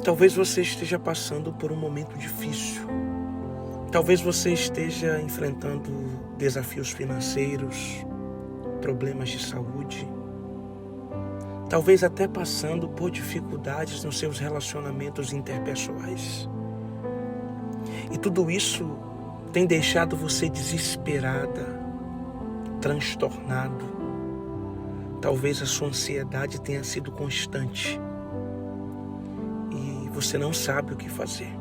Talvez você esteja passando por um momento difícil. Talvez você esteja enfrentando desafios financeiros, problemas de saúde. Talvez até passando por dificuldades nos seus relacionamentos interpessoais. E tudo isso tem deixado você desesperada, transtornado. Talvez a sua ansiedade tenha sido constante e você não sabe o que fazer.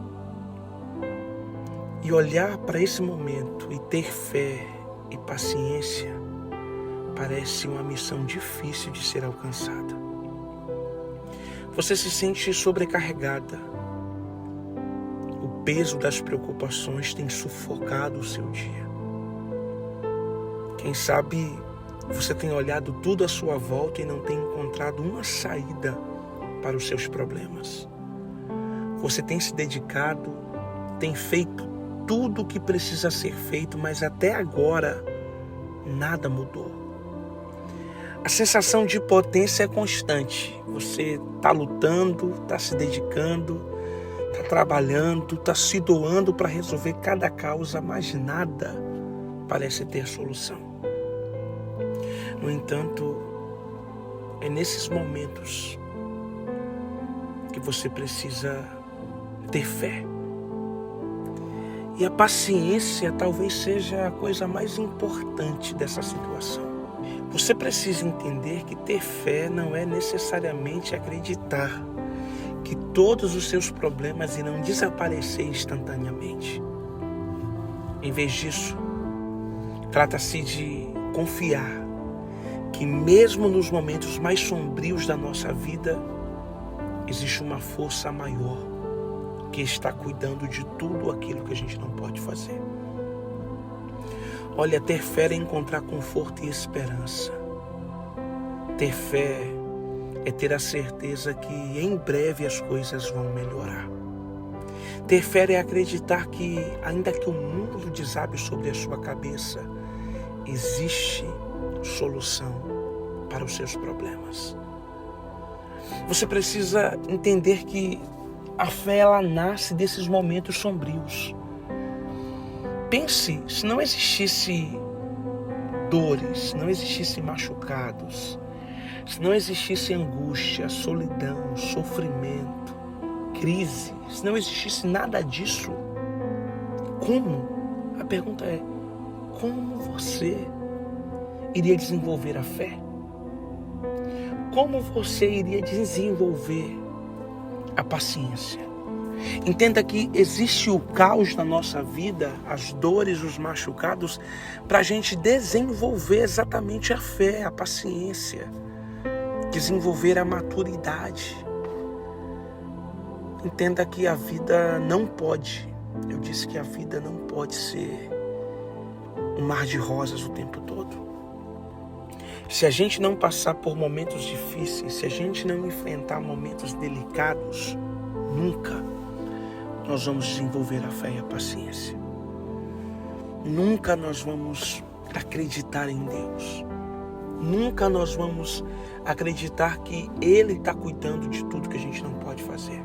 E olhar para esse momento e ter fé e paciência parece uma missão difícil de ser alcançada. Você se sente sobrecarregada. O peso das preocupações tem sufocado o seu dia. Quem sabe você tem olhado tudo à sua volta e não tem encontrado uma saída para os seus problemas. Você tem se dedicado, tem feito tudo o que precisa ser feito, mas até agora nada mudou. A sensação de impotência é constante. Você está lutando, está se dedicando, está trabalhando, está se doando para resolver cada causa, mas nada parece ter solução. No entanto, é nesses momentos que você precisa ter fé. E a paciência talvez seja a coisa mais importante dessa situação. Você precisa entender que ter fé não é necessariamente acreditar que todos os seus problemas irão desaparecer instantaneamente. Em vez disso, trata-se de confiar que mesmo nos momentos mais sombrios da nossa vida, existe uma força maior que está cuidando de tudo aquilo que a gente não pode fazer. Olha, ter fé é encontrar conforto e esperança. Ter fé é ter a certeza que em breve as coisas vão melhorar. Ter fé é acreditar que, ainda que o mundo desabe sobre a sua cabeça, existe solução para os seus problemas. Você precisa entender que a fé, ela nasce desses momentos sombrios. Pense, se não existisse dores, se não existisse machucados, se não existisse angústia, solidão, sofrimento, crise, se não existisse nada disso, como? A pergunta é, como você iria desenvolver a fé? Como você iria desenvolver a paciência? Entenda que existe o caos na nossa vida, as dores, os machucados, para a gente desenvolver exatamente a fé, a paciência, desenvolver a maturidade. Entenda que a vida não pode, eu disse que a vida não pode ser um mar de rosas o tempo todo. Se a gente não passar por momentos difíceis, se a gente não enfrentar momentos delicados, nunca nós vamos desenvolver a fé e a paciência. Nunca nós vamos acreditar em Deus. Nunca nós vamos acreditar que Ele está cuidando de tudo que a gente não pode fazer.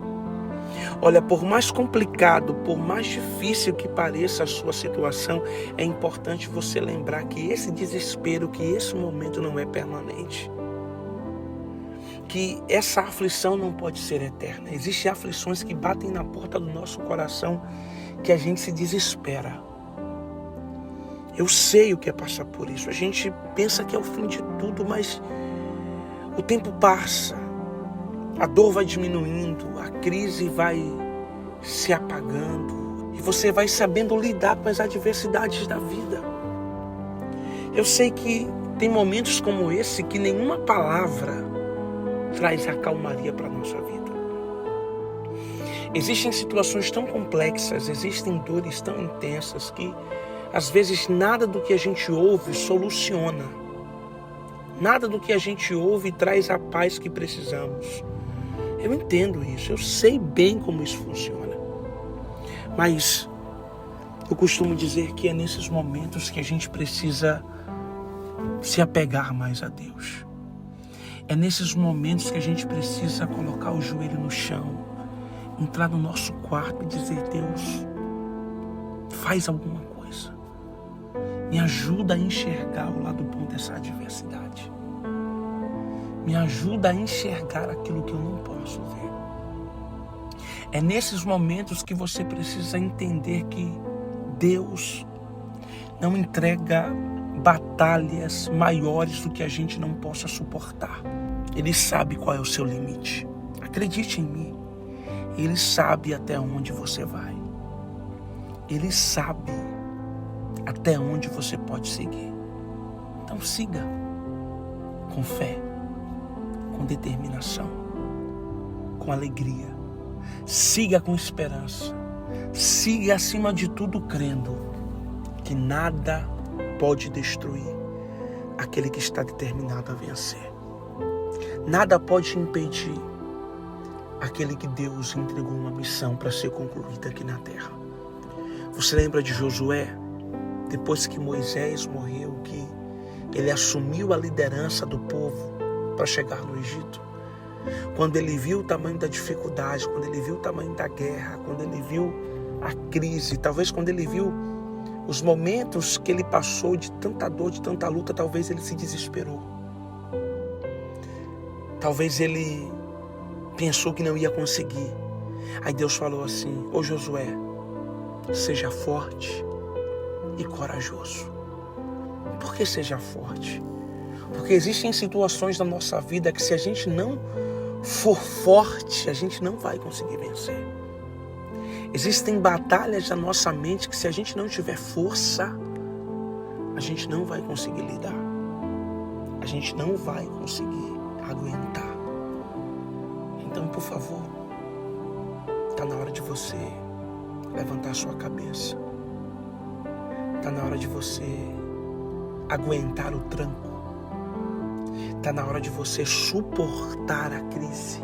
Olha, por mais complicado, por mais difícil que pareça a sua situação, é importante você lembrar que esse desespero, que esse momento não é permanente. Que essa aflição não pode ser eterna. Existem aflições que batem na porta do nosso coração, que a gente se desespera. Eu sei o que é passar por isso. A gente pensa que é o fim de tudo, mas o tempo passa. A dor vai diminuindo, a crise vai se apagando e você vai sabendo lidar com as adversidades da vida. Eu sei que tem momentos como esse que nenhuma palavra traz a calmaria para a nossa vida. Existem situações tão complexas, existem dores tão intensas que às vezes nada do que a gente ouve soluciona. Nada do que a gente ouve traz a paz que precisamos. Eu entendo isso, eu sei bem como isso funciona. Mas eu costumo dizer que é nesses momentos que a gente precisa se apegar mais a Deus. É nesses momentos que a gente precisa colocar o joelho no chão entrar no nosso quarto e dizer: Deus, faz alguma coisa. Me ajuda a enxergar o lado bom dessa adversidade. Me ajuda a enxergar aquilo que eu não posso ver. É nesses momentos que você precisa entender que Deus não entrega batalhas maiores do que a gente não possa suportar. Ele sabe qual é o seu limite. Acredite em mim. Ele sabe até onde você vai. Ele sabe até onde você pode seguir. Então siga com fé, com determinação, com alegria. Siga com esperança. Siga acima de tudo crendo que nada pode destruir aquele que está determinado a vencer. Nada pode impedir aquele que Deus entregou uma missão para ser concluída aqui na terra. Você lembra de Josué? Depois que Moisés morreu, que ele assumiu a liderança do povo para chegar no Egito. Quando ele viu o tamanho da dificuldade, quando ele viu o tamanho da guerra, quando ele viu a crise, talvez quando ele viu os momentos que ele passou de tanta dor, de tanta luta, talvez ele se desesperou. Talvez ele pensou que não ia conseguir. Aí Deus falou assim: ô Josué, seja forte e corajoso. Por que seja forte? Porque existem situações na nossa vida que, se a gente não for forte, a gente não vai conseguir vencer. Existem batalhas na nossa mente que, se a gente não tiver força, a gente não vai conseguir lidar. A gente não vai conseguir aguentar. Então, por favor, está na hora de você levantar a sua cabeça. Está na hora de você aguentar o tranco. Está na hora de você suportar a crise.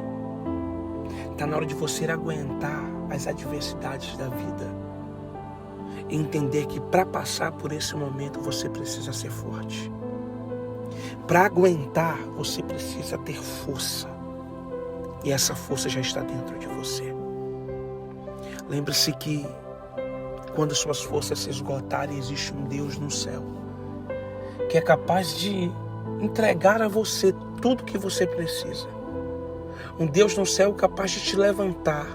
Está na hora de você aguentar as adversidades da vida. E entender que para passar por esse momento você precisa ser forte. Para aguentar você precisa ter força. E essa força já está dentro de você. Lembre-se que quando suas forças se esgotarem, existe um Deus no céu que é capaz de entregar a você tudo que você precisa. Um Deus no céu capaz de te levantar,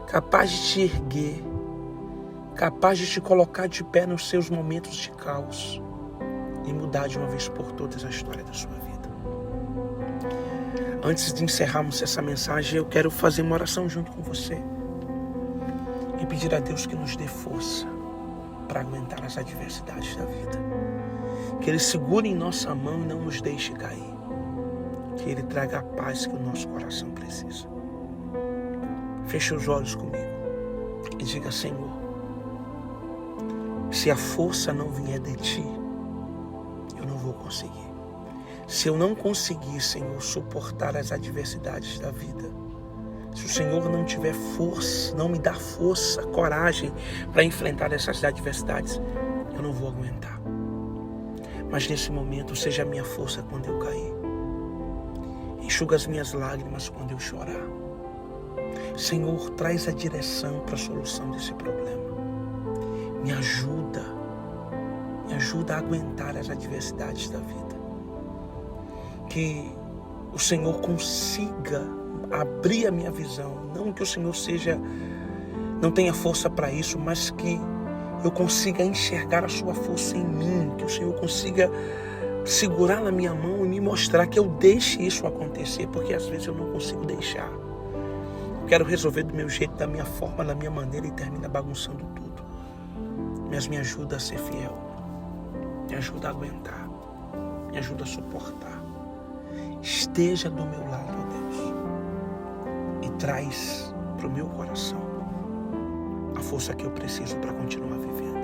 capaz de te erguer, capaz de te colocar de pé nos seus momentos de caos e mudar de uma vez por todas a história da sua vida. Antes de encerrarmos essa mensagem, eu quero fazer uma oração junto com você e pedir a Deus que nos dê força para aguentar as adversidades da vida. Que Ele segure em nossa mão e não nos deixe cair. Que Ele traga a paz que o nosso coração precisa. Feche os olhos comigo e diga: Senhor, se a força não vier de Ti, eu não vou conseguir. Se eu não conseguir, Senhor, suportar as adversidades da vida, se o Senhor não tiver força, não me dar força, coragem para enfrentar essas adversidades, eu não vou aguentar. Mas nesse momento, seja a minha força quando eu cair. Enxuga as minhas lágrimas quando eu chorar. Senhor, traz a direção para a solução desse problema. Me ajuda a aguentar as adversidades da vida. Que o Senhor consiga abrir a minha visão. Não que o Senhor não tenha força para isso, mas que eu consiga enxergar a sua força em mim, que o Senhor consiga segurar na minha mão e me mostrar que eu deixe isso acontecer, porque às vezes eu não consigo deixar. Eu quero resolver do meu jeito, da minha forma, da minha maneira e termina bagunçando tudo. Mas me ajuda a ser fiel, me ajuda a aguentar, me ajuda a suportar. Esteja do meu lado, ó Deus, e traz para o meu coração a força que eu preciso para continuar vivendo.